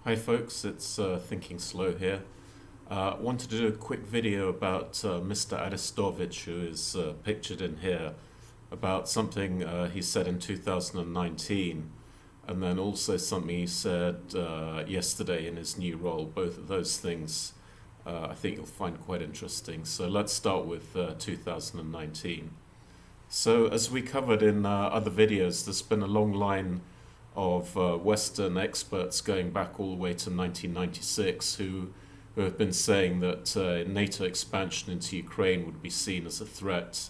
Hi folks, it's Thinking Slow here. Wanted to do a quick video about Mr. Aristovich, who is pictured in here, about something he said in 2019, and then also something he said yesterday in his new role. Both of those things I think you'll find quite interesting. So let's start with 2019. So as we covered in other videos, there's been a long line of Western experts going back all the way to 1996 who have been saying that NATO expansion into Ukraine would be seen as a threat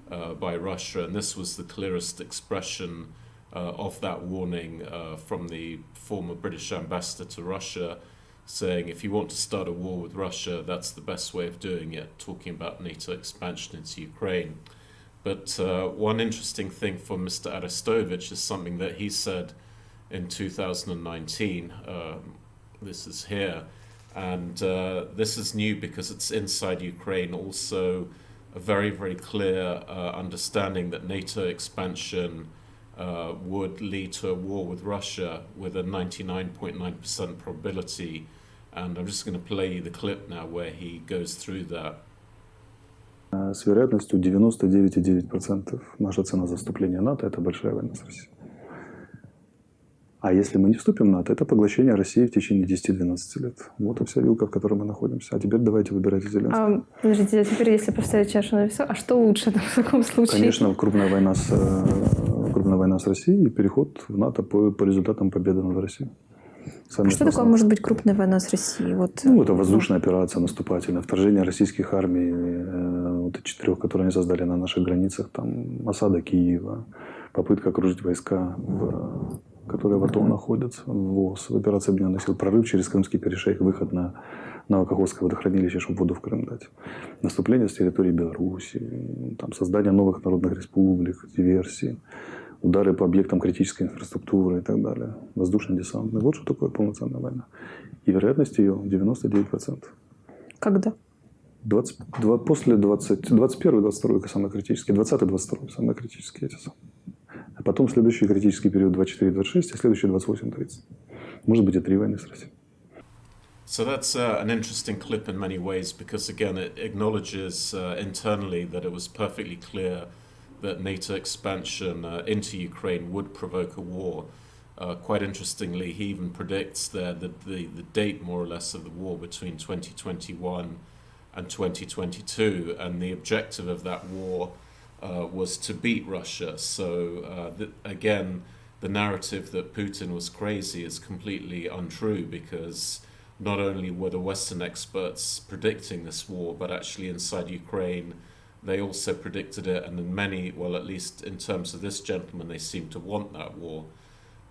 by Russia, and this was the clearest expression of that warning from the former British ambassador to Russia, saying if you want to start a war with Russia, that's the best way of doing it, talking about NATO expansion into Ukraine. But one interesting thing for Mr. Aristovich is something that he said in 2019. This is here, and this is new because it's inside Ukraine. Also a very, very clear understanding that NATO expansion would lead to a war with Russia with a 99.9% probability. And I'm just going to play you the clip now where he goes through that. С вероятностью 99,9% наша цена за вступление в НАТО – это большая война с Россией. А если мы не вступим в НАТО, это поглощение России в течение 10-12 лет. Вот и вся вилка, в которой мы находимся. А теперь давайте выбирайте Зеленского. Подождите, а теперь если поставить чашу на весу, а что лучше в таком случае? Конечно, крупная война с Россией и переход в НАТО по результатам победы над Россией. А что такое может быть крупная война с Россией? Это воздушная операция наступательная, вторжение российских армий, вот 4, которые они создали на наших границах, там осада Киева, попытка окружить войска, которые в АТО находятся, ВОЗ, в операции объединенных сил, прорыв через Крымский перешейк, выход на Новокаховское водохранилище, чтобы воду в Крым дать, наступление с территории Беларуси, там, создание новых народных республик, диверсии, удары по объектам критической инфраструктуры и так далее, воздушно-десантные. Вот что такое полноценная война. И вероятность ее 99%. Когда? После 21-22 самые критические, 20-22 самые критические эти самые. А потом следующий критический период 24-26, и следующий 28-30. Может быть и 3 войны с Россией. So that's an interesting clip in many ways because, again, it acknowledges internally that it was perfectly clear that NATO expansion into Ukraine would provoke a war. Quite interestingly, he even predicts there that the date, more or less, of the war between 2021 and 2022, and the objective of that war was to beat Russia. So again, the narrative that Putin was crazy is completely untrue, because not only were the Western experts predicting this war, but actually inside Ukraine they also predicted it, and in many, well, at least in terms of this gentleman, they seem to want that war.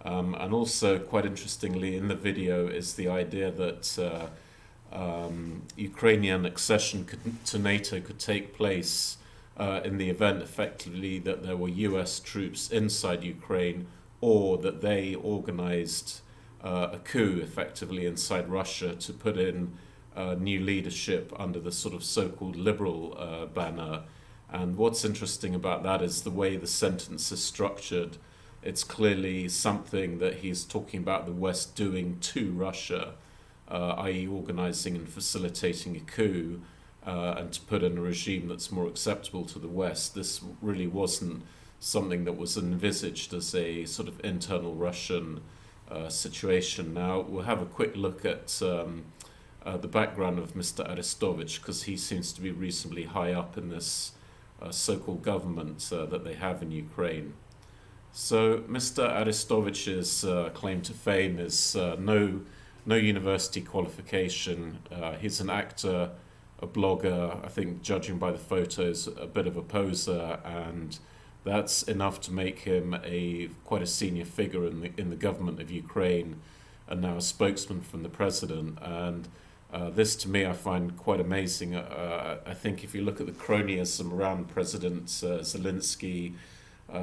And also, quite interestingly, in the video is the idea that Ukrainian accession to NATO could take place in the event, effectively, that there were US troops inside Ukraine, or that they organized a coup, effectively, inside Russia to put in new leadership under the sort of so-called liberal banner. And what's interesting about that is the way the sentence is structured. It's clearly something that he's talking about the West doing to Russia, i.e. organizing and facilitating a coup, and to put in a regime that's more acceptable to the West. This really wasn't something that was envisaged as a sort of internal Russian situation. Now, we'll have a quick look at the background of Mr. Aristovich, because he seems to be reasonably high up in this so-called government that they have in Ukraine. So Mr. Aristovich's claim to fame is no university qualification. He's an actor, a blogger, I think, judging by the photos, a bit of a poser, and that's enough to make him quite a senior figure in the government of Ukraine, and now a spokesman from the president. And this, to me, I find quite amazing. I think if you look at the cronyism around President Zelinskyy,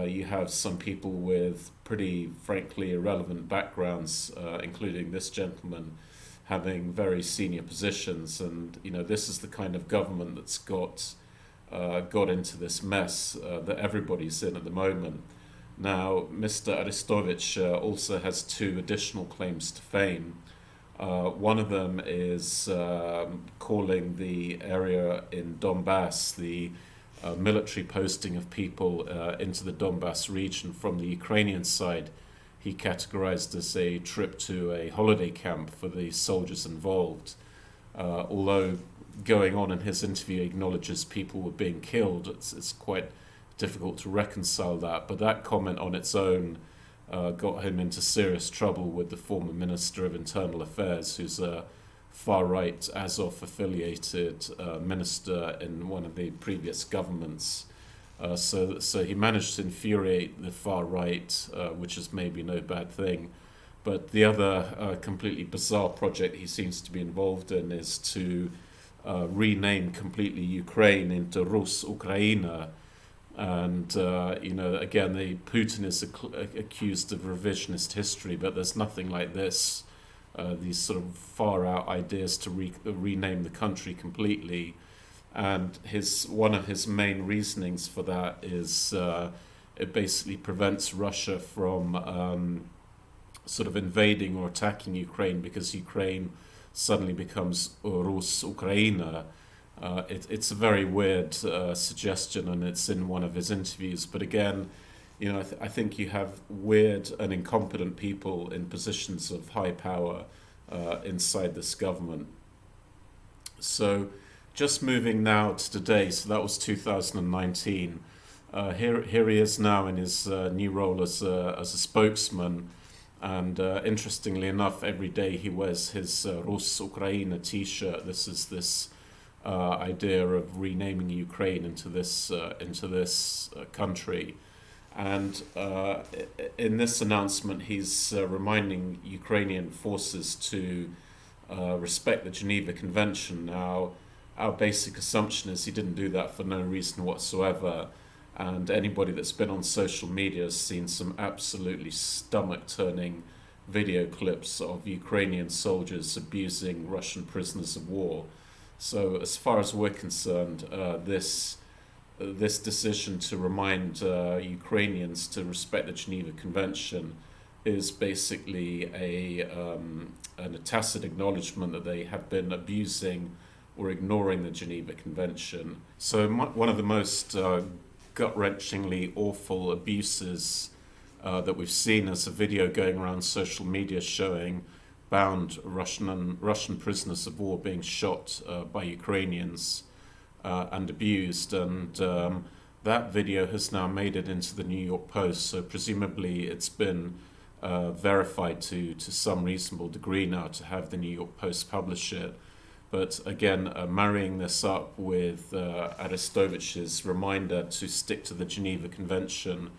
you have some people with pretty, frankly, irrelevant backgrounds, including this gentleman, having very senior positions. And, this is the kind of government that's got into this mess that everybody's in at the moment. Now, Mr. Aristovich also has 2 additional claims to fame. One of them is calling the area in Donbass the military posting of people into the Donbass region from the Ukrainian side. He categorized as a trip to a holiday camp for the soldiers involved. Although going on in his interview acknowledges people were being killed, it's quite difficult to reconcile that. But that comment on its own got him into serious trouble with the former Minister of Internal Affairs, who's a far-right Azov-affiliated minister in one of the previous governments. So he managed to infuriate the far-right, which is maybe no bad thing. But the other completely bizarre project he seems to be involved in is to rename completely Ukraine into Rus Ukraina. And, again, Putin is accused of revisionist history, but there's nothing like this. These sort of far-out ideas to rename the country completely. And one of his main reasonings for that is it basically prevents Russia from sort of invading or attacking Ukraine, because Ukraine suddenly becomes Rus Ukraina. It's a very weird suggestion, and it's in one of his interviews. But again, I think you have weird and incompetent people in positions of high power inside this government. So just moving now to today, so that was 2019. Here he is now in his new role as a spokesman. And interestingly enough, every day he wears his Rus Ukraina t-shirt. This is this idea of renaming Ukraine into this country. And in this announcement, he's reminding Ukrainian forces to respect the Geneva Convention. Now, our basic assumption is he didn't do that for no reason whatsoever. And anybody that's been on social media has seen some absolutely stomach-turning video clips of Ukrainian soldiers abusing Russian prisoners of war. So as far as we're concerned, this decision to remind Ukrainians to respect the Geneva Convention is basically a tacit acknowledgement that they have been abusing or ignoring the Geneva Convention. So one of the most gut-wrenchingly awful abuses that we've seen is a video going around social media showing bound Russian prisoners of war being shot by Ukrainians and abused, and that video has now made it into the New York Post, so presumably it's been verified to some reasonable degree now to have the New York Post publish it. But again, marrying this up with Aristovich's reminder to stick to the Geneva Convention,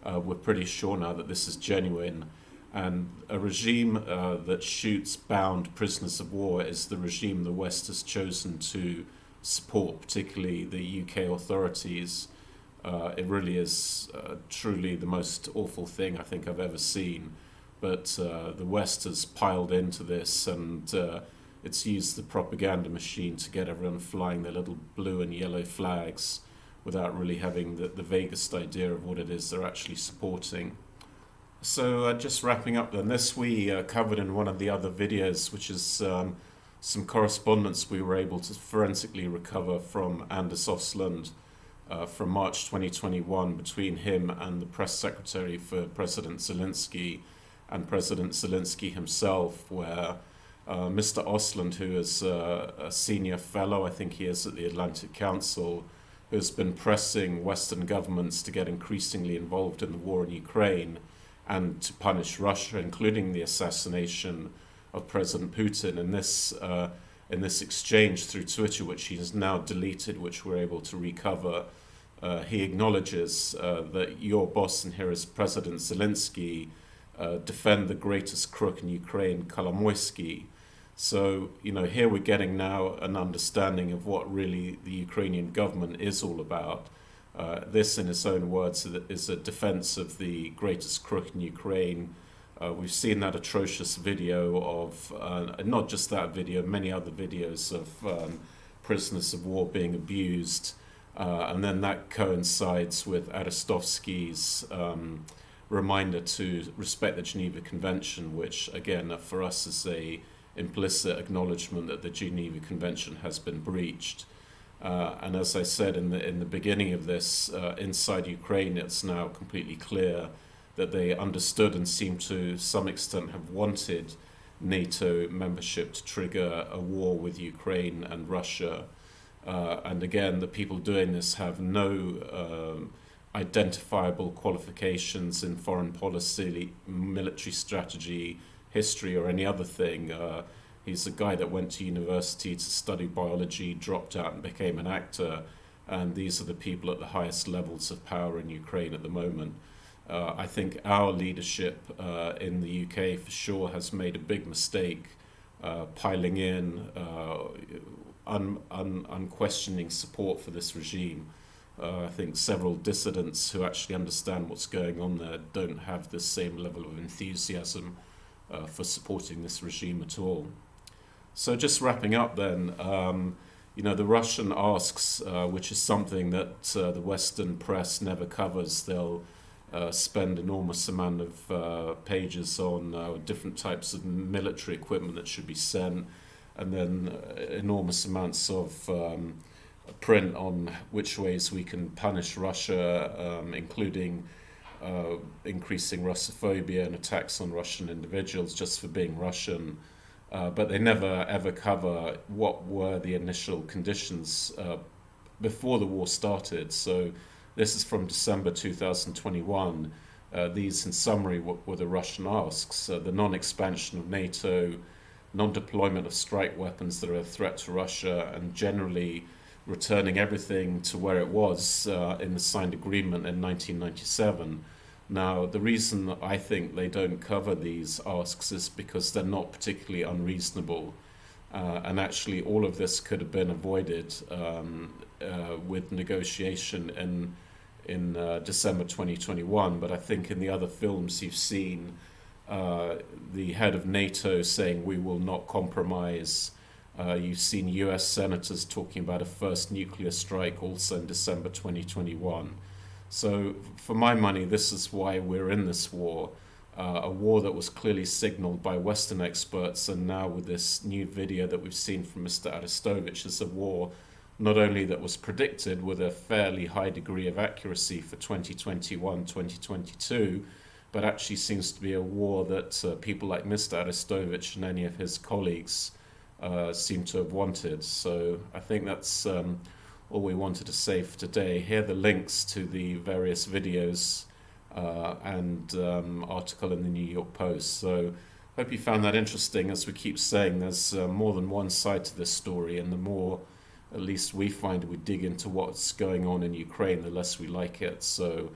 we're pretty sure now that this is genuine. And a regime that shoots bound prisoners of war is the regime the West has chosen to support, particularly the UK authorities. It really is truly the most awful thing I think I've ever seen. But the West has piled into this, and it's used the propaganda machine to get everyone flying their little blue and yellow flags without really having the vaguest idea of what it is they're actually supporting. So just wrapping up then, this we covered in one of the other videos, which is some correspondence we were able to forensically recover from Anders Osland from March 2021 between him and the press secretary for President Zelinskyy and President Zelinskyy himself, where Mr. Osland, who is a senior fellow, I think he is at the Atlantic Council, who's been pressing Western governments to get increasingly involved in the war in Ukraine and to punish Russia, including the assassination of President Putin. In this exchange through Twitter, which he has now deleted, which we're able to recover, he acknowledges that your boss in here is President Zelinskyy, defend the greatest crook in Ukraine, Kolomoisky. So, here we're getting now an understanding of what really the Ukrainian government is all about. This, in his own words, is a defense of the greatest crook in Ukraine. We've seen that atrocious video of, not just that video, many other videos of prisoners of war being abused. And then that coincides with Aristovsky's reminder to respect the Geneva Convention, which, again, for us is implicit acknowledgement that the Geneva Convention has been breached. And as I said in the beginning of this, inside Ukraine, it's now completely clear that they understood and seem to some extent have wanted NATO membership to trigger a war with Ukraine and Russia. And again, the people doing this have no identifiable qualifications in foreign policy, military strategy, history, or any other thing. He's a guy that went to university to study biology, dropped out and became an actor. And these are the people at the highest levels of power in Ukraine at the moment. I think our leadership in the UK for sure has made a big mistake piling in unquestioning support for this regime. I think several dissidents who actually understand what's going on there don't have the same level of enthusiasm for supporting this regime at all. So just wrapping up then, the Russian asks, which is something that the Western press never covers. They'll spend enormous amount of pages on different types of military equipment that should be sent, and then enormous amounts of print on which ways we can punish Russia, including increasing Russophobia and attacks on Russian individuals just for being Russian. But they never ever cover what were the initial conditions before the war started. So this is from December 2021. These, in summary, were the Russian asks: the non-expansion of NATO, non-deployment of strike weapons that are a threat to Russia, and generally returning everything to where it was in the signed agreement in 1997. Now, the reason that I think they don't cover these asks is because they're not particularly unreasonable. And actually, all of this could have been avoided with negotiation in December 2021. But I think in the other films you've seen the head of NATO saying we will not compromise. You've seen US senators talking about a first nuclear strike also in December 2021. So for my money, this is why we're in this war, a war that was clearly signaled by Western experts, and now with this new video that we've seen from Mr. Aristovich, is a war not only that was predicted with a fairly high degree of accuracy for 2021, 2022, but actually seems to be a war that people like Mr. Aristovich and any of his colleagues seem to have wanted. So I think that's all we wanted to say for today. Here are the links to the various videos and article in the New York Post. So hope you found that interesting. As we keep saying, there's more than one side to this story, and the more at least we find we dig into what's going on in Ukraine, the less we like it. So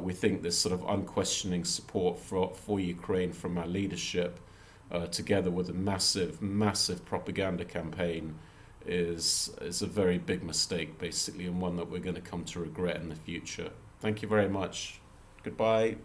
we think this sort of unquestioning support for Ukraine from our leadership, together with a massive propaganda campaign, is a very big mistake, basically, and one that we're going to come to regret in the future. Thank you very much. Goodbye.